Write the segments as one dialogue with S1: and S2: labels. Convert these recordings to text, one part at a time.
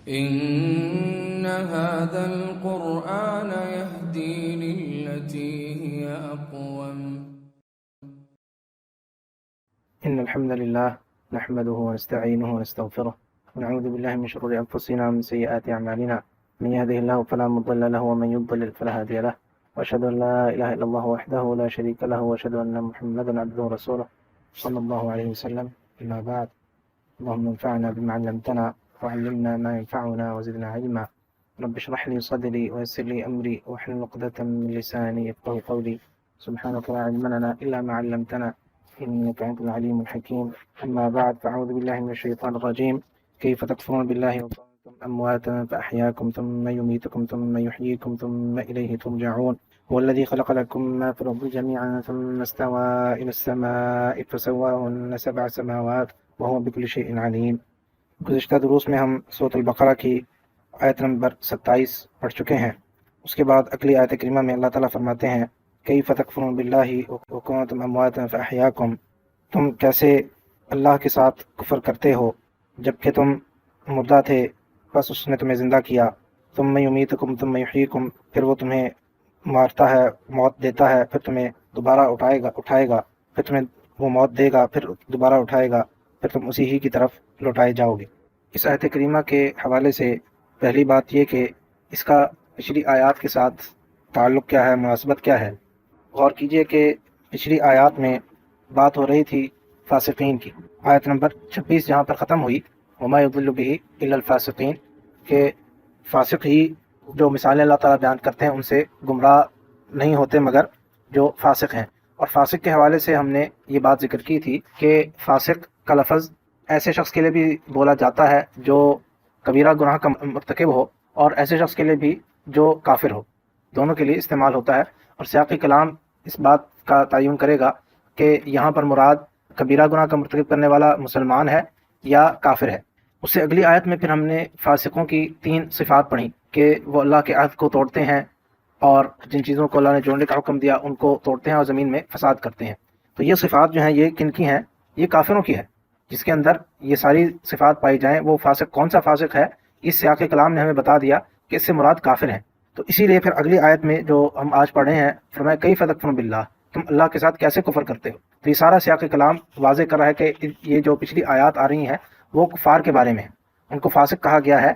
S1: إن هذا القرآن يهدي للتي هي أقوم.
S2: إن الحمد لله نحمده ونستعينه ونستغفره ونعوذ بالله من شرور أنفسنا ومن سيئات أعمالنا، من يهده الله فلا مضل له ومن يضلل فلا هادي له، وأشهد أن لا إله إلا الله وحده لا شريك له، وأشهد أن محمدا عبده ورسوله صلى الله عليه وسلم. أما بعد، اللهم انفعنا بما علمتنا وعلمنا ما ينفعنا وزدنا علما. رب اشرح لي صدري ويسر لي أمري واحلل عقدة من لساني يفقهوا قولي. سبحانك لا علم لنا إلا ما علمتنا إنك أنت العليم الحكيم. أما بعد، فأعوذ بالله من الشيطان الرجيم. كيف تكفرون بالله وكنتم أمواتا فأحياكم ثم يميتكم ثم يحييكم ثم إليه ترجعون. هو الذي خلق لكم ما في الأرض جميعا ثم استوى إلى السماء فسواهن 7 سماوات وهو بكل شيء عليم. گزشتہ دروس میں ہم سورۃ البقرہ کی آیت نمبر 27 پڑھ چکے ہیں۔ اس کے بعد اگلی آیت کریمہ میں اللہ تعالیٰ فرماتے ہیں کیف تکفرون باللہ وکنتم امواتا فاحیاکم، تم کیسے اللہ کے ساتھ کفر کرتے ہو جبکہ تم مردہ تھے، بس اس نے تمہیں زندہ کیا۔ ثم یمیتکم ثم یحییکم، پھر وہ تمہیں مارتا ہے، موت دیتا ہے، پھر تمہیں دوبارہ اٹھائے گا، پھر تمہیں وہ موت دے گا، پھر دوبارہ اٹھائے گا، پھر تم اسی ہی کی طرف لوٹائے جاؤ گے۔ اس آیت کریمہ کے حوالے سے پہلی بات یہ کہ اس کا پچھلی آیات کے ساتھ تعلق کیا ہے، مناسبت کیا ہے۔ غور کیجئے کہ پچھلی آیات میں بات ہو رہی تھی فاسقین کی۔ آیت نمبر 26 جہاں پر ختم ہوئی وما یضل به الا الفاسقین، کہ فاسق ہی جو مثالیں اللہ تعالیٰ بیان کرتے ہیں ان سے گمراہ نہیں ہوتے مگر جو فاسق ہیں۔ اور فاسق کے حوالے سے ہم نے یہ بات ذکر کی تھی کہ فاسق کا لفظ ایسے شخص کے لیے بھی بولا جاتا ہے جو کبیرہ گناہ کا مرتکب ہو، اور ایسے شخص کے لیے بھی جو کافر ہو، دونوں کے لیے استعمال ہوتا ہے۔ اور سیاق کلام اس بات کا تعین کرے گا کہ یہاں پر مراد کبیرہ گناہ کا مرتکب کرنے والا مسلمان ہے یا کافر ہے۔ اس سے اگلی آیت میں پھر ہم نے فاسقوں کی 3 صفات پڑھی کہ وہ اللہ کے عہد کو توڑتے ہیں، اور جن چیزوں کو اللہ نے جوڑنے کا حکم دیا ان کو توڑتے ہیں اور زمین میں فساد کرتے ہیں۔ تو یہ صفات جو ہیں یہ کن کی ہیں؟ یہ کافروں کی ہے۔ جس کے اندر یہ ساری صفات پائی جائیں وہ فاسق کون سا فاسق ہے، اس سیاق کلام نے ہمیں بتا دیا کہ اس سے مراد کافر ہیں۔ تو اسی لیے پھر اگلی آیت میں جو ہم آج پڑھ رہے ہیں فرمایا کیف تکفرون باللہ، تم اللہ کے ساتھ کیسے کفر کرتے ہو۔ تو یہ سارا سیاق کلام واضح کر رہا ہے کہ یہ جو پچھلی آیات آ رہی ہیں وہ کفار کے بارے میں ہیں، ان کو فاسق کہا گیا ہے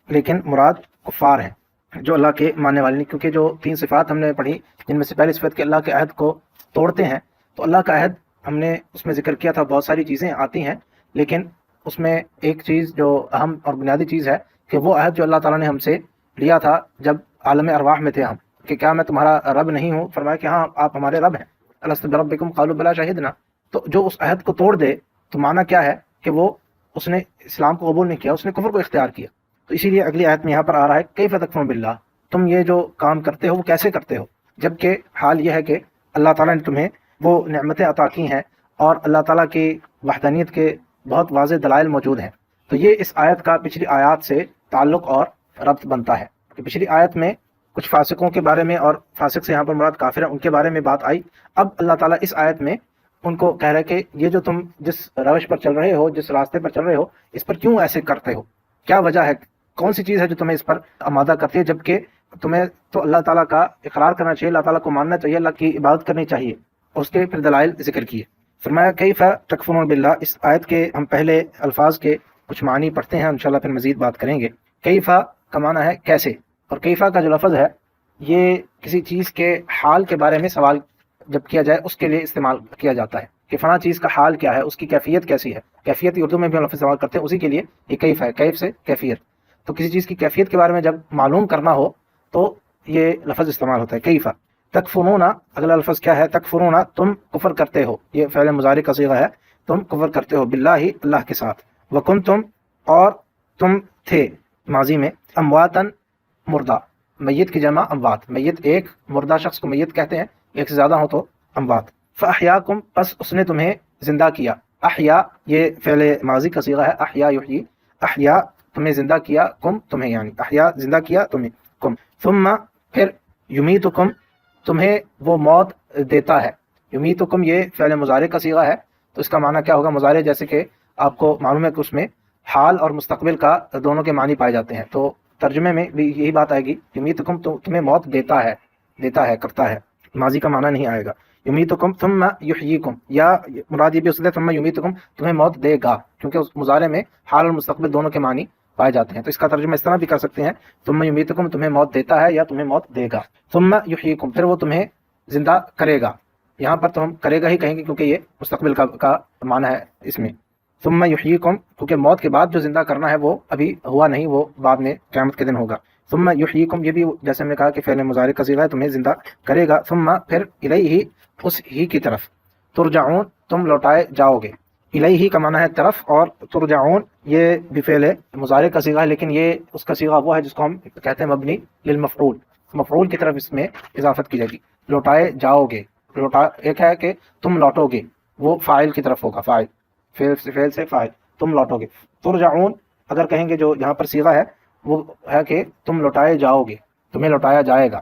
S2: لیکن مراد کفار ہیں جو اللہ کے ماننے والے نہیں، کیونکہ جو 3 صفات ہم نے پڑھی جن میں سے پہلی صفت کہ اللہ کے عہد کو توڑتے ہیں، تو اللہ کا عہد ہم نے اس میں ذکر کیا تھا، بہت ساری چیزیں آتی ہیں لیکن اس میں ایک چیز جو اہم اور بنیادی چیز ہے کہ وہ عہد جو اللہ تعالیٰ نے ہم سے لیا تھا جب عالم ارواح میں تھے ہم، کہ کیا میں تمہارا رب نہیں ہوں؟ فرمایا کہ ہاں آپ ہمارے رب ہیں۔ الست بربکم قالوا بلا شہدنا۔ تو جو اس عہد کو توڑ دے تو معنی کیا ہے کہ وہ اس نے اسلام کو قبول نہیں کیا، اس نے کفر کو اختیار کیا۔ تو اسی لیے اگلی آیت میں یہاں پر آ رہا ہے کیف تکفرون باللہ، تم یہ جو کام کرتے ہو وہ کیسے کرتے ہو، جبکہ حال یہ ہے کہ اللہ تعالیٰ نے تمہیں وہ نعمتیں عطا کی ہیں اور اللہ تعالیٰ کی وحدانیت کے بہت واضح دلائل موجود ہیں۔ تو یہ اس آیت کا پچھلی آیات سے تعلق اور ربط بنتا ہے کہ پچھلی آیت میں کچھ فاسقوں کے بارے میں، اور فاسق سے یہاں پر مراد کافر ہیں، ان کے بارے میں بات آئی۔ اب اللہ تعالیٰ اس آیت میں ان کو کہہ رہے کہ یہ جو تم جس روش پر چل رہے ہو، جس راستے پر چل رہے ہو، اس پر کیوں ایسے کرتے ہو، کیا وجہ ہے، کون سی چیز ہے جو تمہیں اس پر آمادہ کرتی ہے، جبکہ تمہیں تو اللہ تعالیٰ کا اقرار کرنا چاہیے، اللہ تعالیٰ کو ماننا چاہیے، اللہ کی عبادت کرنی چاہیے۔ اس کے پھر دلائل ذکر کیے۔ فرمایا کیف تکفرون باللہ، اس آیت کے ہم پہلے الفاظ کے کچھ معنی پڑھتے ہیں، انشاءاللہ پھر مزید بات کریں گے۔ کیفا کا معنی ہے کیسے، اور کیفا کا جو لفظ ہے یہ کسی چیز کے حال کے بارے میں سوال جب کیا جائے اس کے لیے استعمال کیا جاتا ہے کہ فلاں چیز کا حال کیا ہے، اس کی کیفیت کیسی ہے۔ کیفیت اردو میں بھی ہم لفظ استعمال کرتے ہیں، اسی کے لیے یہ کیف ہے، کیف سے کیفیت۔ تو کسی چیز کی کیفیت کے بارے میں جب معلوم کرنا ہو تو یہ لفظ استعمال ہوتا ہے کیفا۔ تکفرون، اگلا لفظ کیا ہے؟ تکفرون، تم کفر کرتے ہو، یہ فعل مضارع کا صیغہ ہے، تم کفر کرتے ہو، باللہ، اللہ کے ساتھ، وکنتم، اور تم تھے ماضی میں، امواتن، مردہ، میت کی جمع اموات، میت ایک، مردہ شخص کو میت کہتے ہیں، ایک سے زیادہ ہو تو اموات۔ فاحیاکم، پس اس نے تمہیں زندہ کیا، احیا یہ فعل ماضی کا صیغہ ہے، احیا یحیی، احیا تمہیں زندہ کیا، کم تمہیں، یعنی احیا زندہ کیا تمہیں، کم، ثم پھر یمیتکم تمہیں وہ موت دیتا ہے۔ یمیتکم یہ فعل مضارع کا صیغہ ہے، تو اس کا معنی کیا ہوگا؟ مضارع جیسے کہ آپ کو معلوم ہے کہ اس میں حال اور مستقبل کا دونوں کے معنی پائے جاتے ہیں، تو ترجمے میں بھی یہی بات آئے گی، یمیتکم تو تمہیں موت دیتا ہے کرتا ہے، ماضی کا معنی نہیں آئے گا۔ یمیتکم ثم یحییکم، یا مراد یہ بھی اس لیے ثم یمیتکم تمہیں موت دے گا، کیونکہ اس مضارع میں حال اور مستقبل دونوں کے معنی پائے جاتے ہیں، تو اس کا ترجمہ اس طرح بھی کر سکتے ہیں، ثم یمیتکم تمہیں موت دیتا ہے یا تمہیں موت دے گا، ثم یحییکم پھر وہ تمہیں زندہ کرے گا۔ یہاں پر تو ہم کرے گا ہی کہیں گے کیونکہ یہ مستقبل کا معنی ہے اس میں۔ ثم یحییکم کیونکہ موت کے بعد جو زندہ کرنا ہے وہ ابھی ہوا نہیں، وہ بعد میں قیامت کے دن ہوگا۔ ثم یحییکم یہ بھی جیسے ہم نے کہا کہ فعل مضارع کا صیغہ ہے، تمہیں زندہ کرے گا۔ ثم پھر الیہ اس ہی کی طرف، ترجعون تم لوٹائے جاؤ گے۔ الیہ کا معنی ہے طرف، اور ترجعون یہ بھی فعل مضارع کا صیغہ ہے، لیکن یہ اس کا صیغہ وہ ہے جس کو ہم کہتے ہیں مبنی للمفعول، مفعول کی طرف اس میں اضافت کی جائے گی۔ لوٹائے جاؤ گے، ایک ہے کہ تم لوٹو گے، وہ فاعل کی طرف ہوگا، فاعل فعل سے فاعل، تم لوٹو گے۔ ترجعون اگر کہیں گے جو یہاں پر صیغہ ہے وہ ہے کہ تم لوٹائے جاؤ گے، تمہیں لوٹایا جائے گا،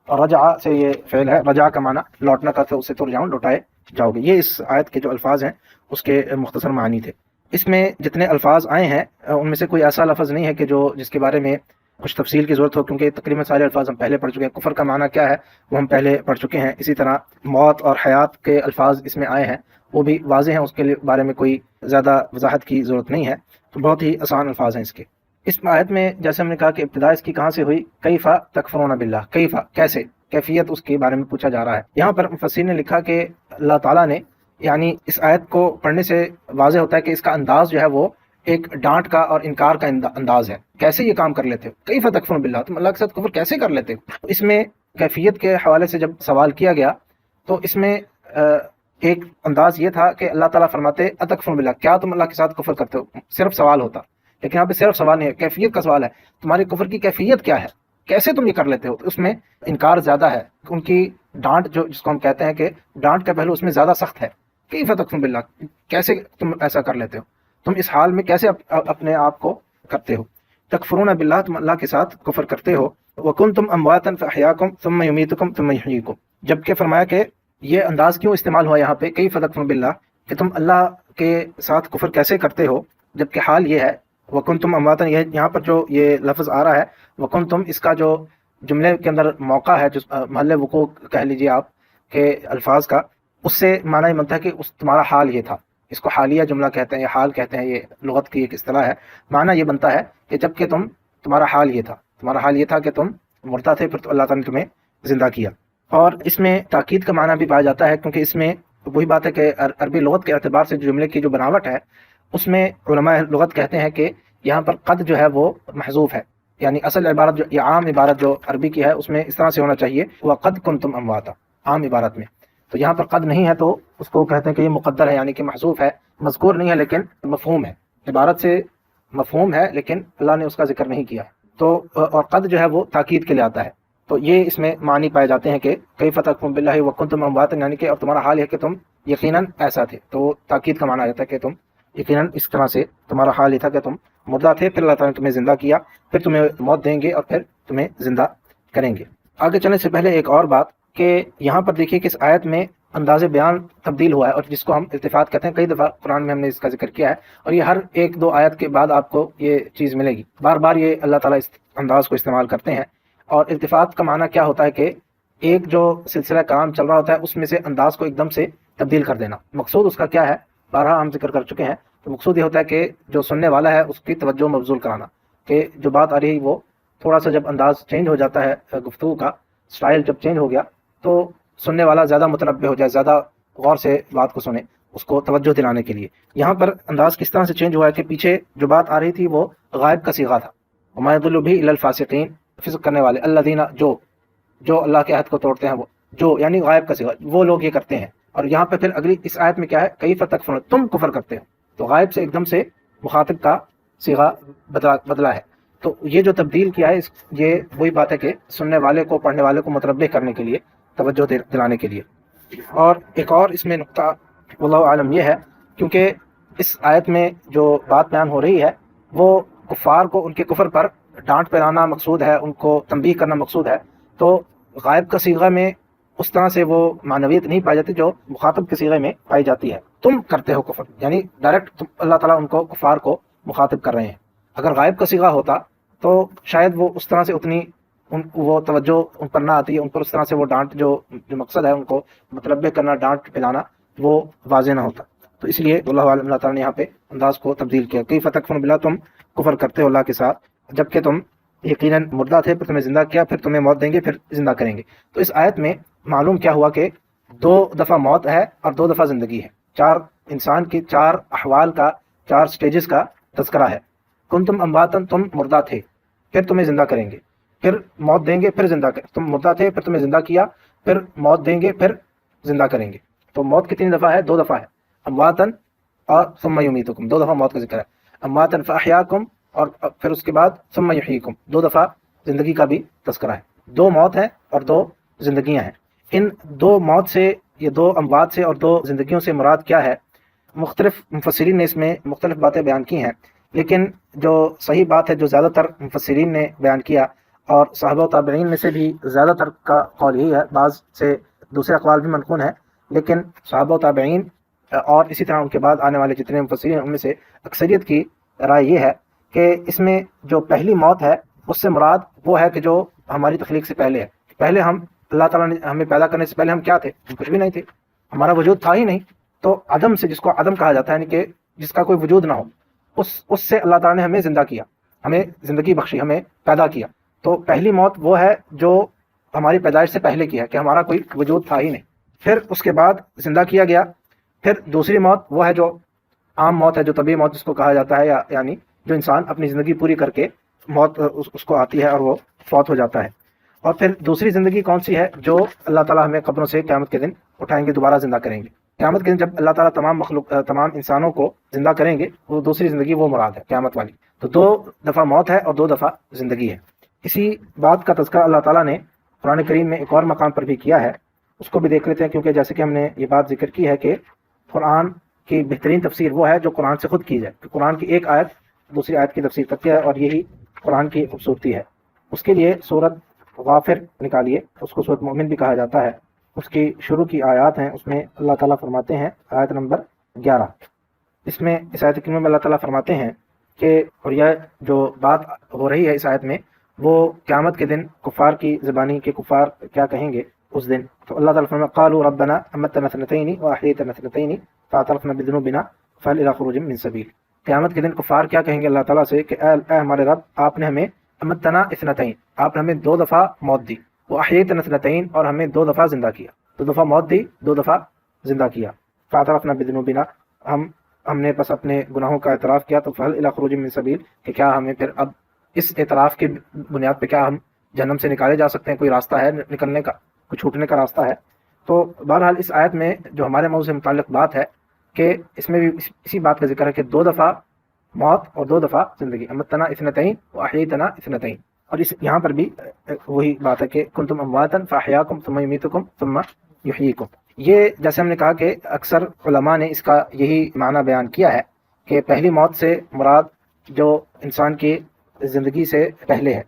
S2: اور رجع سے یہ فعل ہے، رجع کا معنی لوٹنا کا، تو اسے ترجعون لوٹائے جاؤ گے۔ یہ اس آیت کے جو الفاظ ہیں اس کے مختصر معنی تھے۔ اس میں جتنے الفاظ آئے ہیں ان میں سے کوئی ایسا لفظ نہیں ہے کہ جس کے بارے میں کچھ تفصیل کی ضرورت ہو، کیونکہ تقریباً سارے الفاظ ہم پہلے پڑھ چکے ہیں۔ کفر کا معنی کیا ہے وہ ہم پہلے پڑھ چکے ہیں، اسی طرح موت اور حیات کے الفاظ اس میں آئے ہیں، وہ بھی واضح ہیں، اس کے بارے میں کوئی زیادہ وضاحت کی ضرورت نہیں ہے، تو بہت ہی آسان الفاظ ہیں اس کے۔ اس آیت میں جیسے ہم نے کہا کہ ابتدا اس کی کہاں سے ہوئی، کیفا تکفرون باللہ، کیفا کیسے، کیفیت اس کے بارے میں پوچھا جا رہا ہے۔ یہاں پر مفسرین نے لکھا کہ اللہ تعالیٰ نے، یعنی اس آیت کو پڑھنے سے واضح ہوتا ہے کہ اس کا انداز جو ہے وہ ایک ڈانٹ کا اور انکار کا انداز ہے، کیسے یہ کام کر لیتے ہو، کیفا تکفرون باللہ، تم اللہ کے ساتھ کفر کیسے کر لیتے ہو۔ اس میں کیفیت کے حوالے سے جب سوال کیا گیا تو اس میں ایک انداز یہ تھا کہ اللہ تعالیٰ فرماتے اتکفرون باللہ، کیا تم اللہ کے ساتھ کفر کرتے ہو، صرف سوال ہوتا، لیکن یہاں پہ صرف سوال نہیں ہے، کیفیت کا سوال ہے، تمہارے کفر کی کیفیت کیا ہے، کیسے تم یہ کر لیتے ہو۔ تو اس میں انکار زیادہ ہے، ان کی ڈانٹ جس کو ہم کہتے ہیں کہ ڈانٹ کا پہلو اس میں زیادہ سخت ہے، کیف تکفرون باللہ، کیسے تم ایسا کر لیتے ہو، تم اس حال میں کیسے اپنے آپ کو کرتے ہو، تکفرون باللہ تم اللہ کے ساتھ کفر کرتے ہو، وکنتم امواتا فاحیاکم ثم یمیتکم ثم یحییکم، جبکہ فرمایا کہ یہ انداز کیوں استعمال ہوا یہاں پہ کیف تکفرون باللہ، کہ تم اللہ کے ساتھ کفر کیسے کرتے ہو، جبکہ حال یہ ہے وکنتم امواتا، یہاں پر جو یہ لفظ آ رہا ہے وکنتم، اس کا جو جملے کے اندر موقع ہے، جو محل وقوع کہہ لیجیے آپ کہ الفاظ کا، اس سے معنی یہ بنتا ہے کہ تمہارا حال یہ تھا، اس کو حالیہ جملہ کہتے ہیں یا حال کہتے ہیں، یہ لغت کی ایک اصطلاح ہے۔ معنی یہ بنتا ہے کہ جب کہ تمہارا حال یہ تھا کہ تم مردہ تھے، پھر تو اللہ تعالیٰ نے تمہیں زندہ کیا۔ اور اس میں تاکید کا معنی بھی پایا جاتا ہے، کیونکہ اس میں وہی بات ہے کہ عربی لغت کے اعتبار سے جملے کی جو بناوٹ ہے اس میں علماء لغت کہتے ہیں کہ یہاں پر قد جو ہے وہ محذوف ہے، یعنی اصل عبارت جو یہ عام عبارت جو عربی کی ہے اس میں اس طرح سے ہونا چاہیے وقد کنتم امواتا، عام عبارت میں، تو یہاں پر قد نہیں ہے تو اس کو کہتے ہیں کہ یہ مقدر ہے، یعنی کہ محذوف ہے، مذکور نہیں ہے لیکن مفہوم ہے، عبارت سے مفہوم ہے لیکن اللہ نے اس کا ذکر نہیں کیا، تو اور قد جو ہے وہ تاکید کے لیے آتا ہے، تو یہ اس میں معنی پائے جاتے ہیں کہ کیف تکفرون باللہ وکنتم امواتا، یعنی کہ اب تمہارا حال ہے کہ تم یقیناً ایسا تھے، تو تاکید کا معنی آ جاتا ہے کہ تم یقیناً اس طرح سے تمہارا حال یہ تھا کہ تم مردہ تھے، پھر اللہ تعالیٰ نے تمہیں زندہ کیا، پھر تمہیں موت دیں گے اور پھر تمہیں زندہ کریں گے۔ آگے چلنے سے پہلے ایک اور بات کہ یہاں پر دیکھیے کہ اس آیت میں انداز بیان تبدیل ہوا ہے، اور جس کو ہم التفات کہتے ہیں، کئی دفعہ قرآن میں ہم نے اس کا ذکر کیا ہے، اور یہ ہر ایک دو آیت کے بعد آپ کو یہ چیز ملے گی، بار بار یہ اللہ تعالیٰ اس انداز کو استعمال کرتے ہیں۔ اور التفات کا معنی کیا ہوتا ہے کہ ایک جو سلسلہ کلام چل رہا ہوتا ہے اس میں سے انداز کو ایک دم سے تبدیل کر دینا، مقصود اس کا کیا ہے بارہا ہم ذکر کر چکے ہیں، تو مقصود یہ ہوتا ہے کہ جو سننے والا ہے اس کی توجہ مبذول کرانا، کہ جو بات آ رہی ہے وہ تھوڑا سا جب انداز چینج ہو جاتا ہے، گفتگو کا سٹائل جب چینج ہو گیا تو سننے والا زیادہ متنبہ ہو جائے، زیادہ غور سے بات کو سنے، اس کو توجہ دلانے کے لیے۔ یہاں پر انداز کس طرح سے چینج ہوا ہے کہ پیچھے جو بات آ رہی تھی وہ غائب کا صیغہ تھا، وما يضل به الا الفاسقین، فسق کرنے والے، الذین جو اللہ کے عہد کو توڑتے ہیں، وہ جو یعنی غائب کا صیغہ، وہ لوگ یہ کرتے ہیں۔ اور یہاں پہ پھر اگلی اس آیت میں کیا ہے کیف تکفرون، تم کفر کرتے ہو، تو غائب سے ایک دم سے مخاطب کا صیغہ بدلا ہے، تو یہ جو تبدیل کیا ہے یہ وہی بات ہے کہ سننے والے کو، پڑھنے والے کو متنبہ کرنے کے لیے، توجہ دلانے کے لیے۔ اور ایک اور اس میں نقطہ واللہ عالم یہ ہے، کیونکہ اس آیت میں جو بات بیان ہو رہی ہے وہ کفار کو ان کے کفر پر ڈانٹ پہنانا مقصود ہے، ان کو تنبیہ کرنا مقصود ہے، تو غائب کا صیغہ میں اس طرح سے وہ معنویت نہیں پائی جاتی جو مخاطب کے صیغے میں پائی جاتی ہے۔ تم کرتے ہو کفر، یعنی ڈائریکٹ اللہ تعالیٰ ان کو کفار کو مخاطب کر رہے ہیں. اگر غائب کا صیغہ ہوتا تو شاید وہ اس طرح سے اتنی وہ توجہ ان پر نہ آتی ہے، ان پر اس طرح سے وہ ڈانٹ جو مقصد ہے ان کو متنبہ کرنا، ڈانٹ پلانا، وہ واضح نہ ہوتا. تو اس لیے اللہ عالم اللہ تعالیٰ نے یہاں پہ انداز کو تبدیل کیا. کیف تکفرون باللہ، تم کفر کرتے ہو اللہ کے ساتھ جبکہ تم یقیناً مردہ تھے، پھر تمہیں زندہ کیا، پھر تمہیں موت دیں گے، پھر زندہ کریں گے. تو اس آیت میں معلوم کیا ہوا کہ 2 دفعہ موت ہے اور 2 دفعہ زندگی ہے. 4 انسان کی 4 احوال کا، 4 سٹیجز کا تذکرہ ہے. کنتم امواتن، تم مردہ تھے، پھر تمہیں زندہ کریں گے، پھر موت دیں گے، پھر زندہ کریں. تم مردہ تھے، پھر تمہیں زندہ کیا، پھر موت دیں گے، پھر زندہ کریں گے. تو موت کتنی دفعہ ہے؟ 2 دفعہ ہے. امواتن اور ثم یمیتکم، 2 دفعہ موت کا ذکر ہے. امواتن فاحیاکم، اور پھر اس کے بعد ثم یحییکم، 2 دفعہ زندگی کا بھی تذکرہ ہے. 2 موت ہے اور 2 زندگیاں ہیں. ان 2 موت سے، یہ 2 اموات سے اور 2 زندگیوں سے مراد کیا ہے؟ مختلف مفسرین نے اس میں مختلف باتیں بیان کی ہیں، لیکن جو صحیح بات ہے، جو زیادہ تر مفسرین نے بیان کیا اور صحابہ و تابعین میں سے بھی زیادہ تر کا قول یہی ہے، بعض سے دوسرے اقوال بھی منقول ہیں، لیکن صحابہ و تابعین اور اسی طرح ان کے بعد آنے والے جتنے مفسرین ہیں ان میں سے اکثریت کی رائے یہ ہے کہ اس میں جو پہلی موت ہے اس سے مراد وہ ہے کہ جو ہماری تخلیق سے پہلے ہے. پہلے ہم، اللہ تعالیٰ نے ہمیں پیدا کرنے سے پہلے ہم کیا تھے؟ ہم کچھ بھی نہیں تھے، ہمارا وجود تھا ہی نہیں. تو عدم سے، جس کو عدم کہا جاتا ہے، یعنی کہ جس کا کوئی وجود نہ ہو، اس سے اللہ تعالیٰ نے ہمیں زندہ کیا، ہمیں زندگی بخشی، ہمیں پیدا کیا. تو پہلی موت وہ ہے جو ہماری پیدائش سے پہلے کی ہے کہ ہمارا کوئی وجود تھا ہی نہیں. پھر اس کے بعد زندہ کیا گیا. پھر دوسری موت وہ ہے جو عام موت ہے، جو طبیعی موت جس کو کہا جاتا ہے، یعنی جو انسان اپنی زندگی پوری کر کے موت اس کو آتی ہے اور وہ فوت ہو جاتا ہے. اور پھر دوسری زندگی کون سی ہے؟ جو اللہ تعالیٰ ہمیں قبروں سے قیامت کے دن اٹھائیں گے، دوبارہ زندہ کریں گے. قیامت کے دن جب اللہ تعالیٰ تمام انسانوں کو زندہ کریں گے، وہ دوسری زندگی وہ مراد ہے قیامت والی. تو 2 دفعہ موت ہے اور 2 دفعہ زندگی ہے. اسی بات کا تذکرہ اللہ تعالیٰ نے قرآن کریم میں ایک اور مقام پر بھی کیا ہے، اس کو بھی دیکھ لیتے ہیں، کیونکہ جیسے کہ ہم نے یہ بات ذکر کی ہے کہ قرآن کی بہترین تفسیر وہ ہے جو قرآن سے خود کی جائے، کہ قرآن کی ایک آیت دوسری آیت کی تفسیر کرتی ہے، اور یہی قرآن کی خوبصورتی ہے. اس کے لیے سورت غافر نکالیے، اس کو سورت مومن بھی کہا جاتا ہے. اس کی شروع کی آیات ہیں، اس میں اللہ تعالیٰ فرماتے ہیں، آیت نمبر 11، اس میں اس آیت کریمہ میں اللہ تعالیٰ فرماتے ہیں کہ، اور یہ جو بات ہو رہی ہے اس آیت میں، وہ قیامت کے دن کفار کی زبانی کے کفار کیا کہیں گے اس دن. تو اللہ تعالیٰ فرماتے ہیں قالوا ربنا امتنا اثنتین واحییتنا اثنتین فاعترفنا بذنوبنا فهل الى خروج من سبیل. قیامت کے دن کفار کیا کہیں گے اللہ تعالیٰ سے کہ اے ہمارے رب، آپ نے ہمیں امتنا اثنتین، آپ نے ہمیں 2 دفعہ موت دی، واحییتنا اثنتین، اور ہمیں 2 دفعہ زندہ کیا. 2 دفعہ موت دی، 2 دفعہ زندہ کیا. فاعترفنا بذنوبنا، ہم نے بس اپنے گناہوں کا اعتراف کیا. تو فهل الى خروج من سبیل، کہ کیا ہمیں پھر اب اس اعتراف کی بنیاد پہ کیا ہم جہنم سے نکالے جا سکتے ہیں؟ کوئی راستہ ہے نکلنے کا، کوئی چھوٹنے کا راستہ ہے؟ تو بہرحال اس آیت میں جو ہمارے موضوع سے متعلق بات ہے کہ اس میں بھی اسی بات کا ذکر ہے کہ 2 دفعہ موت اور 2 دفعہ زندگی. امتنا اثنتین واحییتنا اثنتین. اور اس یہاں پر بھی وہی بات ہے کہ کنتم امواتا فاحیاکم ثم یمیتکم ثم یحییکم. یہ جیسے ہم نے کہا کہ اکثر علماء نے اس کا یہی معنی بیان کیا ہے کہ پہلی موت سے مراد جو انسان کی زندگی سے پہلے ہے.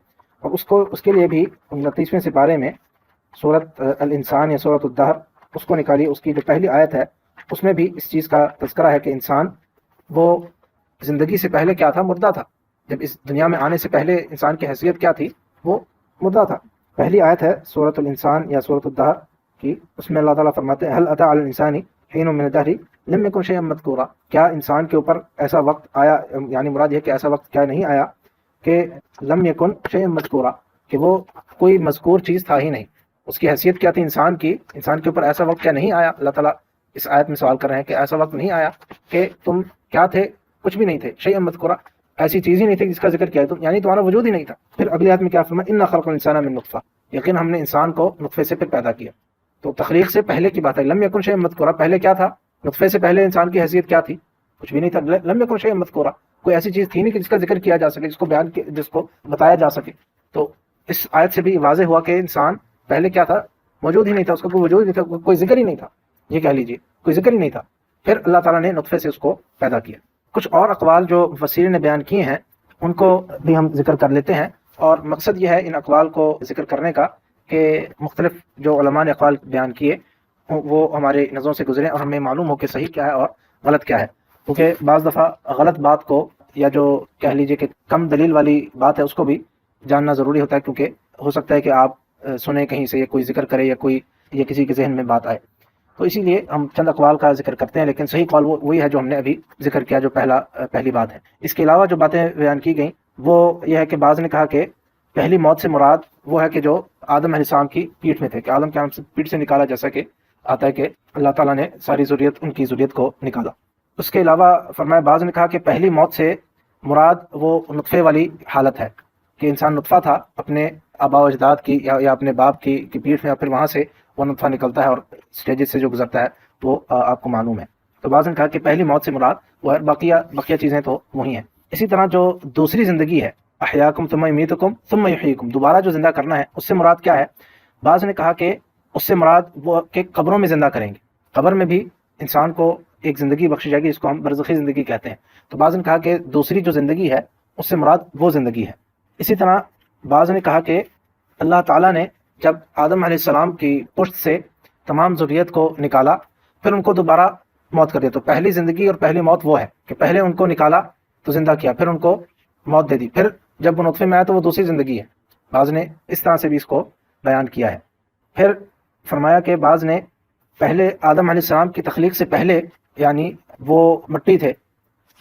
S2: اور اس کے لیے بھی 29ویں سپارے میں سورت الانسان یا سورت الدہر، اس کو نکالیے، اس کی جو پہلی آیت ہے اس میں بھی اس چیز کا تذکرہ ہے کہ انسان وہ زندگی سے پہلے کیا تھا؟ مردہ تھا. جب اس دنیا میں آنے سے پہلے انسان کی حیثیت کیا تھی؟ وہ مردہ تھا. پہلی آیت ہے سورت الانسان یا سورت الدہر کی، اس میں اللہ تعالیٰ فرماتے ہیں هل اتى على الانسان حين من الدهر لم يكن شيئا مذكورا. کیا انسان کے اوپر ایسا وقت آیا، یعنی مراد یہ کہ ایسا وقت کیا نہیں آیا کہ لم يكن شيئا مذكورا، کہ وہ کوئی مذکور چیز تھا ہی نہیں. اس کی حیثیت کیا تھی انسان کی؟ انسان کے اوپر ایسا وقت کیا نہیں آیا؟ اللہ تعالیٰ اس آیت میں سوال کر رہے ہیں کہ ایسا وقت نہیں آیا کہ تم کیا تھے؟ کچھ بھی نہیں تھے. شیئا مذکورا، ایسی چیز ہی نہیں تھی جس کا ذکر کیا ہے تم، یعنی تمہارا وجود ہی نہیں تھا. پھر اگلی آیت میں کیا فرمایا؟ انا خلق الانسان من نطفہ، یقین ہم نے انسان کو نطفے سے پھر پیدا کیا. تو تخلیق سے پہلے کی بات ہے. لم یکن شیئا مذکورا، پہلے کیا تھا؟ نطفے سے پہلے انسان کی حیثیت کیا تھی؟ کچھ بھی نہیں تھا. لم یکن شیئا مذکورا، کوئی ایسی چیز تھی نہیں کہ جس کا ذکر کیا جا سکے، جس کو بتایا جا سکے. تو اس آیت سے بھی واضح ہوا کہ انسان پہلے کیا تھا؟ موجود ہی نہیں تھا، اس کا کوئی وجود نہیں تھا، کوئی ذکر ہی نہیں تھا، یہ کہہ لیجیے کوئی ذکر ہی نہیں تھا. پھر اللہ تعالیٰ نے نطفے سے اس کو پیدا کیا. کچھ اور اقوال جو مفسرین نے بیان کیے ہیں ان کو بھی ہم ذکر کر لیتے ہیں، اور مقصد یہ ہے ان اقوال کو ذکر کرنے کا کہ مختلف جو علماء نے اقوال بیان کیے وہ ہمارے نظروں سے گزریں اور ہمیں معلوم ہو کہ صحیح کیا ہے اور غلط کیا ہے. کیونکہ بعض دفعہ غلط بات کو یا جو کہہ لیجیے کہ کم دلیل والی بات ہے اس کو بھی جاننا ضروری ہوتا ہے، کیونکہ ہو سکتا ہے کہ آپ سنیں کہیں سے یا کوئی ذکر کرے یا کوئی یا کسی کے ذہن میں بات آئے. تو اسی لیے ہم چند اقوال کا ذکر کرتے ہیں، لیکن صحیح قول وہی ہے جو ہم نے ابھی ذکر کیا، جو پہلی بات ہے. اس کے علاوہ جو باتیں بیان کی گئیں وہ یہ ہے کہ بعض نے کہا کہ پہلی موت سے مراد وہ ہے کہ جو آدم علیہ السلام کی پیٹھ میں تھے، کہ آدم کے نام سے پیٹھ سے نکالا، جیسا کہ آتا ہے کہ اللہ تعالیٰ نے ساری ذریت ان کی ذریت کو نکالا. اس کے علاوہ فرمایا بعض نے کہا کہ پہلی موت سے مراد وہ نطفے والی حالت ہے، کہ انسان نطفہ تھا اپنے آبا و اجداد کی یا اپنے باپ کی پیٹھ میں، اور پھر وہاں سے وہ نطفہ نکلتا ہے اور اسٹیجز سے جو گزرتا ہے وہ آپ کو معلوم ہے. تو بعض نے کہا کہ پہلی موت سے مراد وہ ہے، بقیہ چیزیں تو وہی ہیں. اسی طرح جو دوسری زندگی ہے، احیاکم ثم یمیتکم ثم یحییکم، دوبارہ جو زندہ کرنا ہے، اس سے مراد کیا ہے؟ بعض نے کہا کہ اس سے مراد وہ کہ قبروں میں زندہ کریں گے، قبر میں بھی انسان کو ایک زندگی بخشی جائے گی، اس کو ہم برزخی زندگی کہتے ہیں. تو بعض نے کہا کہ دوسری جو زندگی ہے اس سے مراد وہ زندگی ہے. اسی طرح بعض نے کہا کہ اللہ تعالیٰ نے جب آدم علیہ السلام کی پشت سے تمام ذریت کو نکالا، پھر ان کو دوبارہ موت کر دیا. تو پہلی زندگی اور پہلی موت وہ ہے کہ پہلے ان کو نکالا تو زندہ کیا، پھر ان کو موت دے دی، پھر جب وہ نطفے میں آیا تو وہ دوسری زندگی ہے. بعض نے اس طرح سے بھی اس کو بیان کیا ہے. پھر فرمایا کہ بعض نے پہلے آدم علیہ السلام کی تخلیق سے پہلے یعنی وہ مٹی تھے،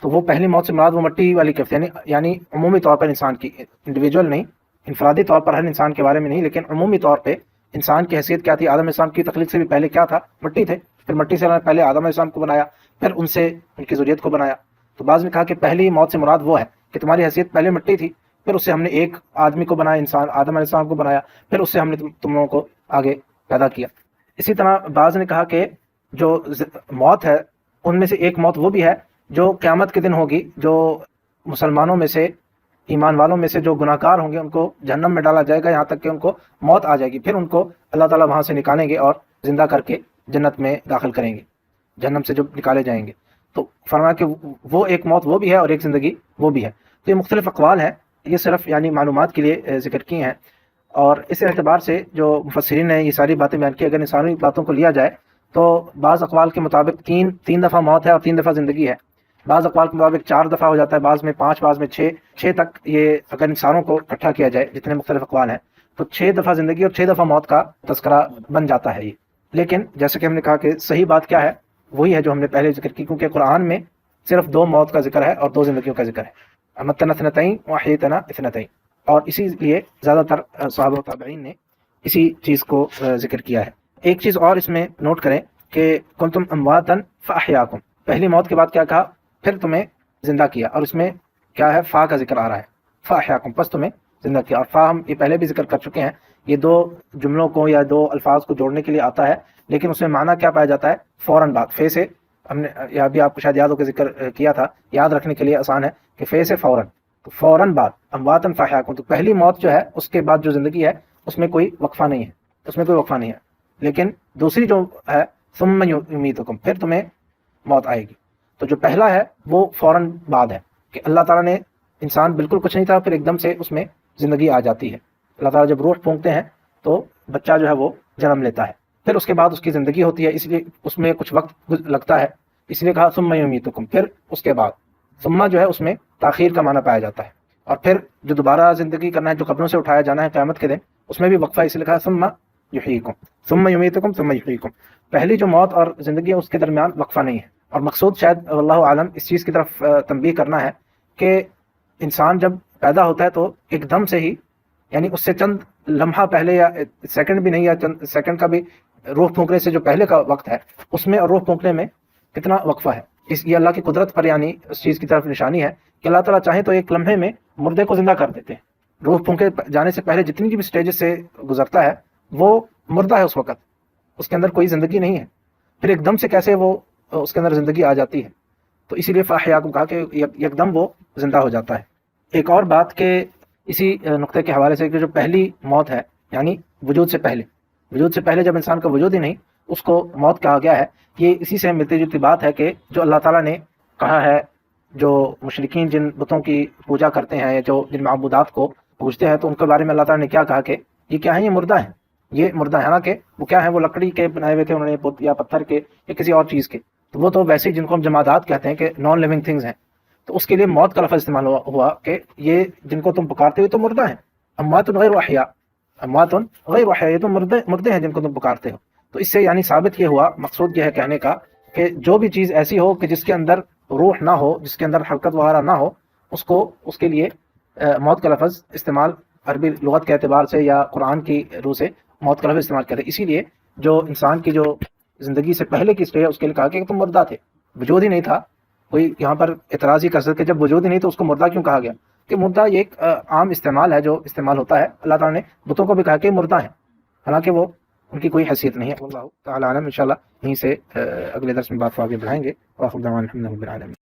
S2: تو وہ پہلی موت سے مراد وہ مٹی والی کیفیت، یعنی عمومی طور پر انسان کی، انڈیویجول نہیں، انفرادی طور پر ہر انسان کے بارے میں نہیں، لیکن عمومی طور پہ انسان کی حیثیت کیا تھی؟ آدم علیہ السلام کی تخلیق سے بھی پہلے کیا تھا؟ مٹی تھے. پھر مٹی سے اللہ نے پہلے آدم علیہ السلام کو بنایا، پھر ان سے ان کی ذریت کو بنایا. تو بعض نے کہا کہ پہلی موت سے مراد وہ ہے کہ تمہاری حیثیت پہلے مٹی تھی، پھر اس سے ہم نے ایک آدمی کو بنایا، انسان آدم علیہ السلام کو بنایا، پھر اس سے ہم نے تم لوگوں کو آگے پیدا کیا. اسی طرح بعض نے کہا کہ جو موت ہے ان میں سے ایک موت وہ بھی ہے جو قیامت کے دن ہوگی، جو مسلمانوں میں سے، ایمان والوں میں سے جو گناہ گار ہوں گے ان کو جہنم میں ڈالا جائے گا، یہاں تک کہ ان کو موت آ جائے گی، پھر ان کو اللہ تعالیٰ وہاں سے نکالیں گے اور زندہ کر کے جنت میں داخل کریں گے، جہنم سے جب نکالے جائیں گے. تو فرمایا کہ وہ ایک موت وہ بھی ہے اور ایک زندگی وہ بھی ہے. تو یہ مختلف اقوال ہیں، یہ صرف یعنی معلومات کے لیے ذکر کی ہیں. اور اس اعتبار سے جو مفسرین نے یہ ساری باتیں بیان کی، اگر ان ساری باتوں کو لیا جائے تو بعض اقوال کے مطابق تین دفعہ موت ہے اور 3 دفعہ زندگی ہے. بعض اقوال کے مطابق 4 دفعہ ہو جاتا ہے، بعض میں 5، بعض میں 6 تک. یہ اگر ان ساروں کو اکٹھا کیا جائے جتنے مختلف اقوال ہیں تو 6 دفعہ زندگی اور 6 دفعہ موت کا تذکرہ بن جاتا ہے یہ. لیکن جیسے کہ ہم نے کہا کہ صحیح بات کیا ہے وہی ہے جو ہم نے پہلے ذکر کی، کیونکہ قرآن میں صرف 2 موت کا ذکر ہے اور 2 زندگیوں کا ذکر ہے، امتنا اثنتین واحیتنا اثنتین. اور اسی لیے زیادہ تر صحابہ و تابعین نے اسی چیز کو ذکر کیا ہے. ایک چیز اور اس میں نوٹ کریں کہ کنتم امواتا فاحیاکم، پہلی موت کے بعد کیا کہا؟ پھر تمہیں زندہ کیا، اور اس میں کیا ہے؟ فا کا ذکر آ رہا ہے، فاحیاکم، پس تمہیں زندہ کیا. اور فا ہم یہ پہلے بھی ذکر کر چکے ہیں، یہ 2 جملوں کو یا 2 الفاظ کو جوڑنے کے لیے آتا ہے، لیکن اس میں معنی کیا پایا جاتا ہے؟ فوراً بعد. فے سے ہم نے یا بھی آپ کو شاید یاد ہو کے ذکر کیا تھا، یاد رکھنے کے لیے آسان ہے کہ فے سے فوراً، تو فوراً بعد امواتن فاحیاکم. تو پہلی موت جو ہے اس کے بعد جو زندگی ہے اس میں کوئی وقفہ نہیں ہے، اس میں کوئی وقفہ نہیں ہے. لیکن دوسری جو ہے ثم یمیتکم، پھر تمہیں موت آئے گی. تو جو پہلا ہے وہ فوراً بعد ہے، کہ اللہ تعالیٰ نے انسان بالکل کچھ نہیں تھا، پھر ایک دم سے اس میں زندگی آ جاتی ہے. اللہ تعالیٰ جب روح پھونکتے ہیں تو بچہ جو ہے وہ جنم لیتا ہے، پھر اس کے بعد اس کی زندگی ہوتی ہے، اس لیے اس میں کچھ وقت لگتا ہے، اس لیے کہا ثم یمیتکم. پھر اس کے بعد ثم جو ہے اس میں تاخیر کا معنی پایا جاتا ہے. اور پھر جو دوبارہ زندگی کرنا ہے، جو قبروں سے اٹھایا جانا ہے قیامت کے دن، اس میں بھی وقفہ، اس لیے کہا ثم یحییکم، ثم یمیتکم ثم یحییکم. پہلی جو موت اور زندگی ہے اس کے درمیان وقفہ نہیں ہے. اور مقصود شاید واللہ عالم اس چیز کی طرف تنبیہ کرنا ہے کہ انسان جب پیدا ہوتا ہے تو ایک دم سے ہی، یعنی اس سے چند لمحہ پہلے یا سیکنڈ بھی نہیں، یا چند سیکنڈ کا بھی، روح پھونکنے سے جو پہلے کا وقت ہے اس میں اور روح پھونکنے میں کتنا وقفہ ہے. یہ اللہ کی قدرت پر یعنی اس چیز کی طرف نشانی ہے کہ اللہ تعالیٰ چاہیں تو ایک لمحے میں مردے کو زندہ کر دیتے ہیں. روح پھونکے جانے سے پہلے جتنی بھی سٹیجز سے گزرتا ہے وہ مردہ ہے، اس وقت اس کے اندر کوئی زندگی نہیں ہے، پھر ایک دم سے کیسے وہ اس کے اندر زندگی آ جاتی ہے. تو اسی لیے فاحیاکم کہا کہ یک دم وہ زندہ ہو جاتا ہے. ایک اور بات کہ اسی نقطے کے حوالے سے کہ جو پہلی موت ہے یعنی وجود سے پہلے جب انسان کا وجود ہی نہیں اس کو موت کہا گیا ہے. یہ اسی سے ملتی جلتی بات ہے کہ جو اللہ تعالیٰ نے کہا ہے، جو مشرکین جن بتوں کی پوجا کرتے ہیں یا جو جن معبودات کو پوجتے ہیں، تو ان کے بارے میں اللہ تعالیٰ نے کیا کہا کہ یہ کیا ہیں؟ یہ مردہ ہیں. یہ مردہ ہیں، حالانکہ وہ کیا ہیں؟ وہ لکڑی کے بنائے ہوئے تھے انہوں نے، یا پتھر کے یا کسی اور چیز کے. تو وہ تو ویسے جن کو ہم جمادات کہتے ہیں کہ نان لیونگ تھنگز ہیں. تو اس کے لیے موت کا لفظ استعمال ہوا کہ یہ جن کو تم پکارتے ہو تو مردہ ہیں، اموات غیر احیاء، اموات غیر احیاء، یہ تو مردے ہیں جن کو تم پکارتے ہو۔ تو اس سے یعنی ثابت یہ ہوا، مقصود یہ ہے کہنے کا کہ جو بھی چیز ایسی ہو کہ جس کے اندر روح نہ ہو، جس کے اندر حرکت وغیرہ نہ ہو، اس کے لیے موت کا لفظ استعمال عربی لغت کے اعتبار سے یا قرآن کی روح سے موت کا لفظ استعمال کرے۔ اسی لیے جو انسان کی جو زندگی سے پہلے کی اسٹیج ہے اس کے لیے کہا کہ تم مردہ تھے، وجود ہی نہیں تھا۔ کوئی یہاں پر اعتراض ہی کر سکتے کہ جب وجود ہی نہیں تو اس کو مردہ کیوں کہا گیا؟ کہ مردہ یہ ایک عام استعمال ہے جو استعمال ہوتا ہے، اللہ تعالیٰ نے بتوں کو بھی کہا کہ مردہ ہیں، حالانکہ وہ ان کی کوئی حیثیت نہیں ہے۔ اللہ تعالیٰ عالم، انشاءاللہ یہیں سے اگلے درس میں بات کو آگے بڑھائیں گے۔ وآخر دعوانا الحمد للہ رب العالمین۔